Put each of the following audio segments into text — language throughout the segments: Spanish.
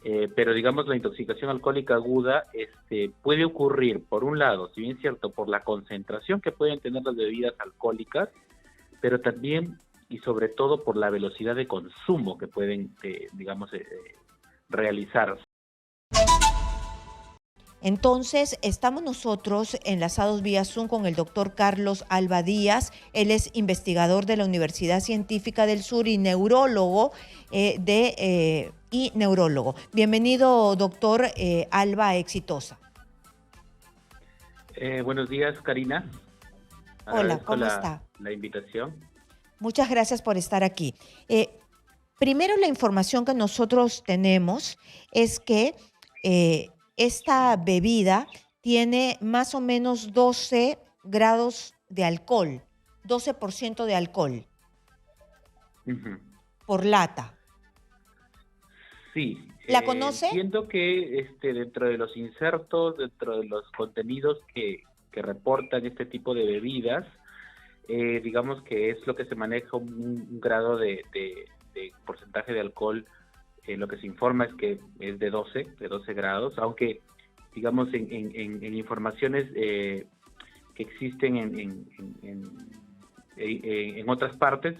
Pero digamos la intoxicación alcohólica aguda puede ocurrir, por un lado, si bien es cierto, por la concentración que pueden tener las bebidas alcohólicas, pero también y sobre todo por la velocidad de consumo que pueden, realizar. Entonces, estamos nosotros enlazados vía Zoom con el doctor Carlos Alba Díaz. Él es investigador de la Universidad Científica del Sur y neurólogo y neurólogo. Bienvenido, doctor Alba Exitosa. Buenos días, Karina. Hola, Agradezco ¿cómo está? la invitación. Muchas gracias por estar aquí. Primero, la información que nosotros tenemos es que esta bebida tiene más o menos 12 grados de alcohol, 12% de alcohol Uh-huh. por lata. Sí, ¿La conoce? entiendo que dentro de los insertos, dentro de los contenidos que reportan este tipo de bebidas, digamos que es lo que se maneja un grado de porcentaje de alcohol. Lo que se informa es que es de 12 grados, aunque digamos en informaciones que existen en otras partes,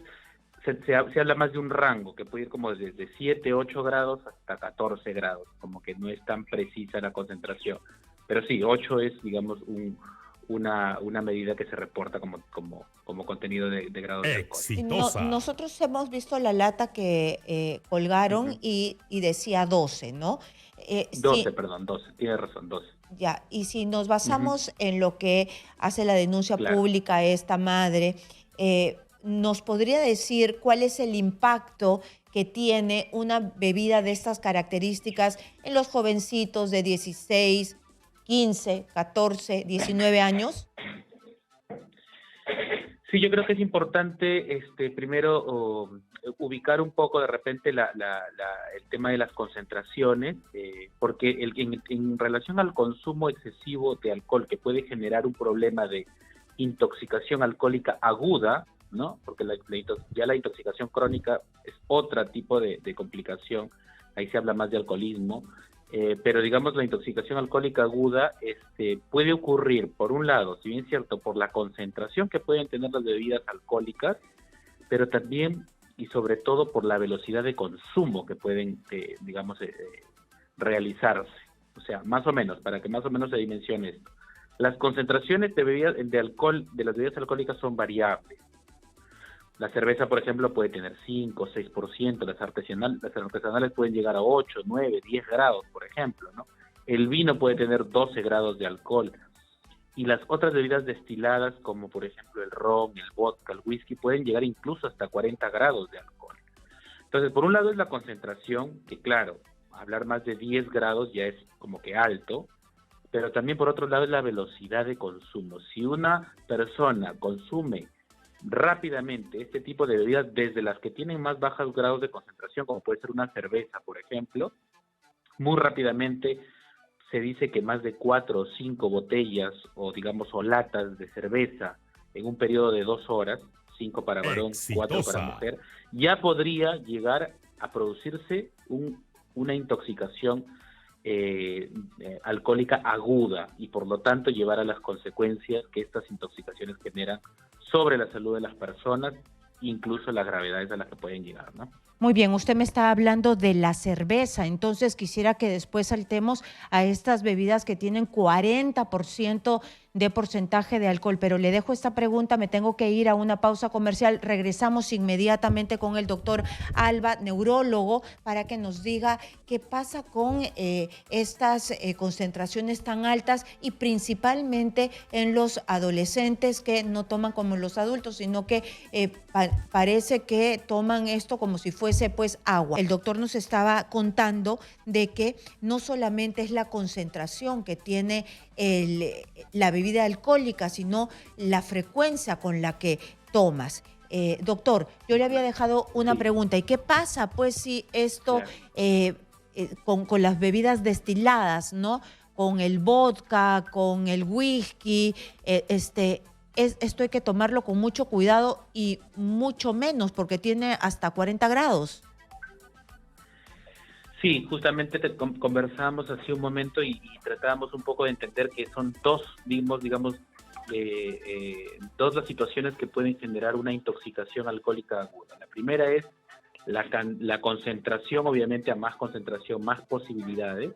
se habla más de un rango que puede ir como desde 7, 8 grados hasta 14 grados, como que no es tan precisa la concentración. Pero sí, 8 es, digamos, una medida que se reporta como contenido de grados de alcohol. No, nosotros hemos visto la lata que colgaron Uh-huh. y decía 12, ¿no? 12, perdón, 12, tiene razón, 12. Ya, y si nos basamos Uh-huh. en lo que hace la denuncia Claro. pública esta madre, ¿nos podría decir cuál es el impacto que tiene una bebida de estas características en los jovencitos de 16, 15, 14, 19 años? Sí, yo creo que es importante primero ubicar un poco de repente el tema de las concentraciones, porque en relación al consumo excesivo de alcohol que puede generar un problema de intoxicación alcohólica aguda, ¿no? Porque ya la intoxicación crónica es otro tipo de complicación, ahí se habla más de alcoholismo. Pero digamos la intoxicación alcohólica aguda puede ocurrir, por un lado, si bien es cierto, por la concentración que pueden tener las bebidas alcohólicas, pero también y sobre todo por la velocidad de consumo que pueden, realizarse. O sea, más o menos, para que más o menos se dimensione esto. Las concentraciones de alcohol, de las bebidas alcohólicas son variables. La cerveza, por ejemplo, puede tener 5, 6%, las artesanales pueden llegar a 8, 9, 10 grados, por ejemplo, ¿no? El vino puede tener 12 grados de alcohol. Y las otras bebidas destiladas, como por ejemplo el ron, el vodka, el whisky, pueden llegar incluso hasta 40 grados de alcohol. Entonces, por un lado es la concentración, que claro, hablar más de 10 grados ya es como que alto, pero también por otro lado es la velocidad de consumo. Si una persona consume rápidamente este tipo de bebidas, desde las que tienen más bajos grados de concentración, como puede ser una cerveza, por ejemplo, muy rápidamente se dice que más de 4 o 5 botellas o latas de cerveza en un periodo de 2 horas, 5 para varón, 4 para mujer, ya podría llegar a producirse una intoxicación alcohólica aguda y por lo tanto llevar a las consecuencias que estas intoxicaciones generan sobre la salud de las personas, incluso las gravedades a las que pueden llegar, ¿no? Muy bien, usted me está hablando de la cerveza, entonces quisiera que después saltemos a estas bebidas que tienen 40% de porcentaje de alcohol, pero le dejo esta pregunta, me tengo que ir a una pausa comercial, regresamos inmediatamente con el doctor Alba, neurólogo, para que nos diga qué pasa con estas concentraciones tan altas y principalmente en los adolescentes que no toman como los adultos, sino que parece que toman esto como si fuese pues agua. El doctor nos estaba contando de que no solamente es la concentración que tiene la bebida alcohólica, sino la frecuencia con la que tomas. Doctor, yo le había dejado una pregunta. ¿Y qué pasa pues si esto con las bebidas destiladas, ¿no? Con el vodka, con el whisky, esto hay que tomarlo con mucho cuidado y mucho menos porque tiene hasta 40 grados. Sí, justamente conversábamos hace un momento y tratábamos un poco de entender que son dos, digamos, dos las situaciones que pueden generar una intoxicación alcohólica aguda. La primera es la concentración, obviamente a más concentración, más posibilidades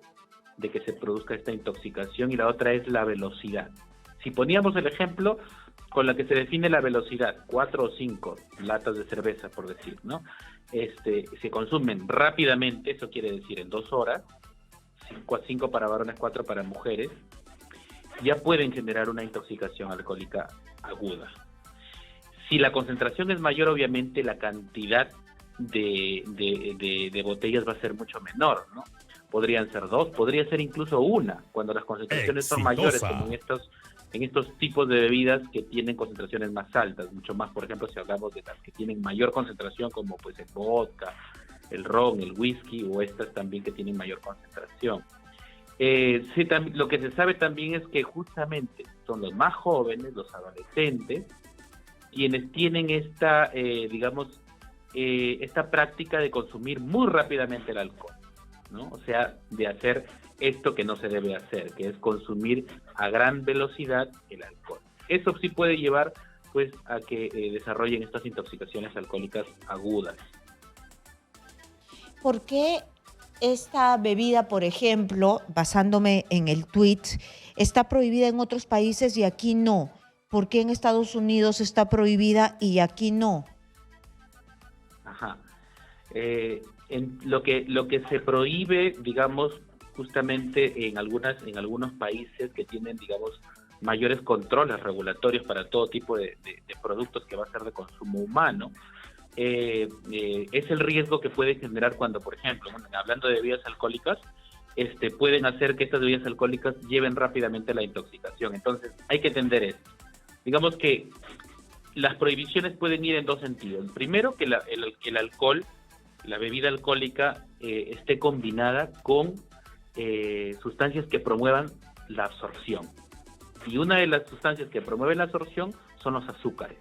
de que se produzca esta intoxicación, y la otra es la velocidad. Si poníamos el ejemplo con la que se define la velocidad, 4 o 5 latas de cerveza, por decir, ¿no? Se consumen rápidamente, eso quiere decir en 2 horas, 5 para varones, 4 para mujeres, ya pueden generar una intoxicación alcohólica aguda. Si la concentración es mayor, obviamente la cantidad de botellas va a ser mucho menor, ¿no? Podrían ser 2, podría ser incluso 1, cuando las concentraciones son mayores, como en estos tipos de bebidas que tienen concentraciones más altas, mucho más, por ejemplo, si hablamos de las que tienen mayor concentración, como pues el vodka, el ron, el whisky, o estas también que tienen mayor concentración. Sí, lo que se sabe también es que justamente son los más jóvenes, los adolescentes, quienes tienen esta, esta práctica de consumir muy rápidamente el alcohol, ¿no? O sea, de hacer esto que no se debe hacer, que es consumir a gran velocidad el alcohol. Eso sí puede llevar, pues, a que desarrollen estas intoxicaciones alcohólicas agudas. ¿Por qué esta bebida, por ejemplo, basándome en el tweet, está prohibida en otros países y aquí no? ¿Por qué en Estados Unidos está prohibida y aquí no? Ajá. Lo que se prohíbe, digamos, justamente en algunos países que tienen, digamos, mayores controles regulatorios para todo tipo de productos que va a ser de consumo humano, es el riesgo que puede generar cuando, por ejemplo, hablando de bebidas alcohólicas, pueden hacer que estas bebidas alcohólicas lleven rápidamente a la intoxicación. Entonces, hay que entender esto. Digamos que las prohibiciones pueden ir en dos sentidos. Primero, que el alcohol, la bebida alcohólica, esté combinada con sustancias que promuevan la absorción. Y una de las sustancias que promueven la absorción son los azúcares.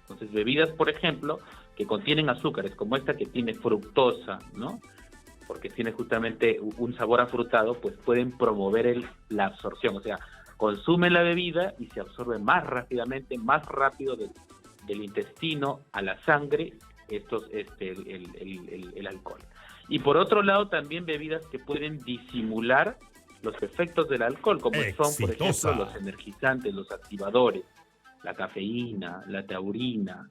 Entonces, bebidas, por ejemplo, que contienen azúcares, como esta que tiene fructosa, ¿no? Porque tiene justamente un sabor afrutado, pues pueden promover la absorción. O sea, consumen la bebida y se absorbe más rápidamente, más rápido del intestino a la sangre, el alcohol. Y por otro lado, también bebidas que pueden disimular los efectos del alcohol, como son, por ejemplo, los energizantes, los activadores, la cafeína, la taurina,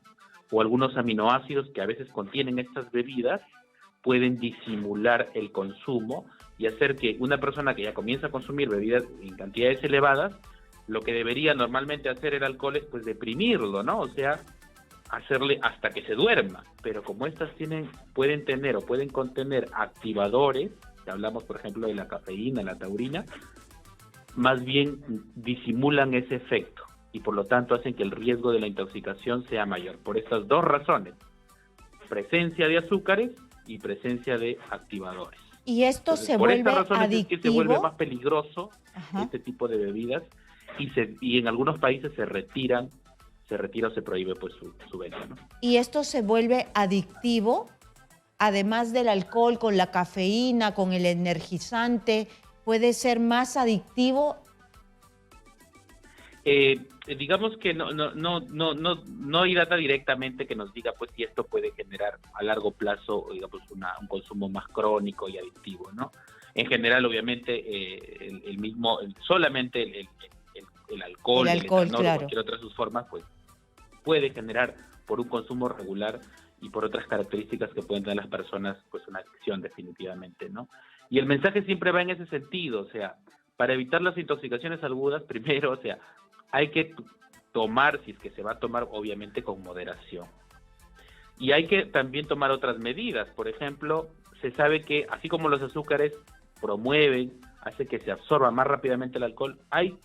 o algunos aminoácidos que a veces contienen estas bebidas, pueden disimular el consumo y hacer que una persona que ya comienza a consumir bebidas en cantidades elevadas, lo que debería normalmente hacer el alcohol es pues deprimirlo, ¿no? O sea, hacerle hasta que se duerma. Pero como estas pueden tener o pueden contener activadores, que hablamos por ejemplo de la cafeína, la taurina, más bien disimulan ese efecto y por lo tanto hacen que el riesgo de la intoxicación sea mayor. Por estas dos razones: presencia de azúcares y presencia de activadores. ¿Y esto Entonces, se por vuelve estas razones adictivo? es que se vuelve más peligroso. Ajá. Este tipo de bebidas y en algunos países se retira o se prohíbe pues su venta, ¿no? ¿Y esto se vuelve adictivo? Además del alcohol, con la cafeína, con el energizante, ¿puede ser más adictivo? Digamos que no hay data directamente que nos diga pues si esto puede generar a largo plazo, digamos, un consumo más crónico y adictivo, ¿no? En general, obviamente, solamente el alcohol, el etanol, claro, o cualquier otra de sus formas, pues puede generar, por un consumo regular y por otras características que pueden tener las personas, pues una adicción definitivamente, ¿no? Y el mensaje siempre va en ese sentido, o sea, para evitar las intoxicaciones agudas, primero, o sea, hay que tomar, si es que se va a tomar, obviamente con moderación. Y hay que también tomar otras medidas. Por ejemplo, se sabe que así como los azúcares hace que se absorba más rápidamente el alcohol, hay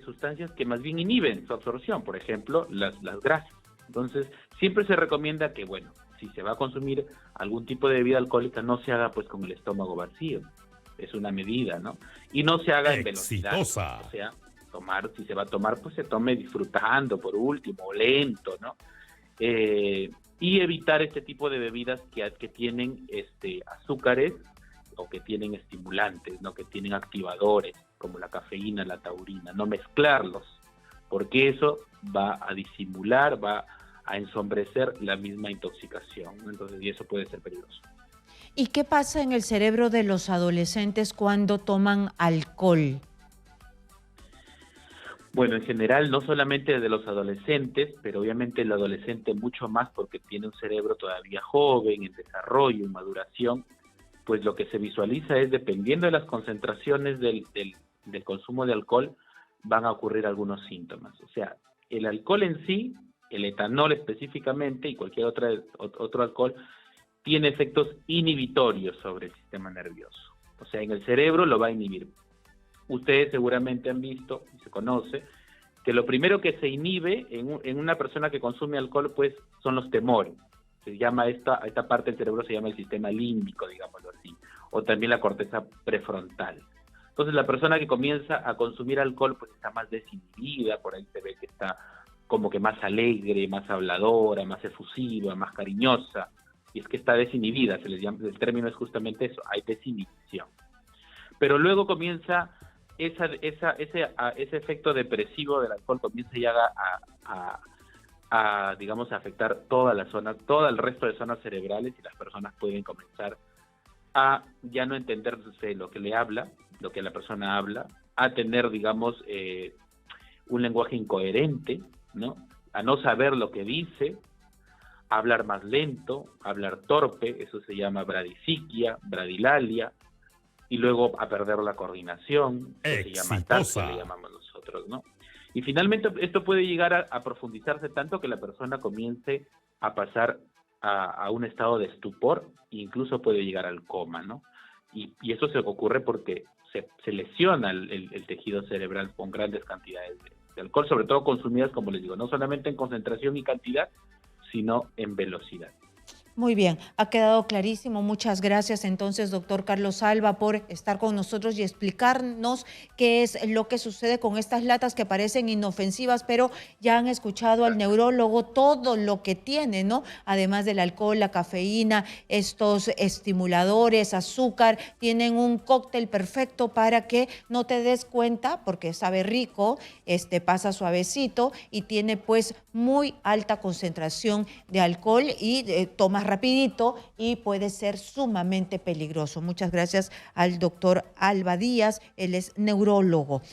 sustancias que más bien inhiben su absorción, por ejemplo, las grasas. Entonces, siempre se recomienda que, bueno, si se va a consumir algún tipo de bebida alcohólica, no se haga pues con el estómago vacío. Es una medida, ¿no? Y no se haga en velocidad. O sea, si se va a tomar, pues se tome disfrutando por último, o lento, ¿no? y evitar este tipo de bebidas que tienen azúcares o que tienen estimulantes, ¿no? Que tienen activadores, como la cafeína, la taurina, no mezclarlos, porque eso va a disimular, va a ensombrecer la misma intoxicación, ¿no? Entonces, y eso puede ser peligroso. ¿Y qué pasa en el cerebro de los adolescentes cuando toman alcohol? Bueno, en general, no solamente de los adolescentes, pero obviamente el adolescente mucho más porque tiene un cerebro todavía joven, en desarrollo, en maduración, pues lo que se visualiza es, dependiendo de las concentraciones del consumo de alcohol, van a ocurrir algunos síntomas. O sea, el alcohol en sí, el etanol específicamente y cualquier otro alcohol, tiene efectos inhibitorios sobre el sistema nervioso. O sea, en el cerebro lo va a inhibir. Ustedes seguramente han visto, y se conoce, que lo primero que se inhibe en una persona que consume alcohol, pues, son los temores. Se llama esta parte del cerebro se llama el sistema límbico, digámoslo así, o también la corteza prefrontal. Entonces, la persona que comienza a consumir alcohol, pues, está más desinhibida, por ahí se ve que está como que más alegre, más habladora, más efusiva, más cariñosa, y es que está desinhibida, se les llama, el término es justamente eso, hay desinhibición. Pero luego comienza ese efecto depresivo del alcohol comienza ya digamos, a afectar toda la zona, todo el resto de zonas cerebrales, y las personas pueden comenzar a ya no entender lo que le habla, lo que la persona habla, a tener, digamos, un lenguaje incoherente, ¿no? A no saber lo que dice, a hablar más lento, a hablar torpe, eso se llama bradisiquia, bradilalia, y luego a perder la coordinación, que se llama ataxia, le llamamos nosotros, ¿no? Y finalmente esto puede llegar a profundizarse tanto que la persona comience a pasar a un estado de estupor, e incluso puede llegar al coma, ¿no? Y eso se ocurre porque se lesiona el tejido cerebral con grandes cantidades de alcohol, sobre todo consumidas, como les digo, no solamente en concentración y cantidad, sino en velocidad. Muy bien, ha quedado clarísimo. Muchas gracias entonces, doctor Carlos Alba, por estar con nosotros y explicarnos qué es lo que sucede con estas latas que parecen inofensivas, pero ya han escuchado al neurólogo todo lo que tiene, ¿no? Además del alcohol, la cafeína, estos estimuladores, azúcar, tienen un cóctel perfecto para que no te des cuenta, porque sabe rico, pasa suavecito y tiene pues muy alta concentración de alcohol y tomas rapidito y puede ser sumamente peligroso. Muchas gracias al doctor Alba Díaz, él es neurólogo.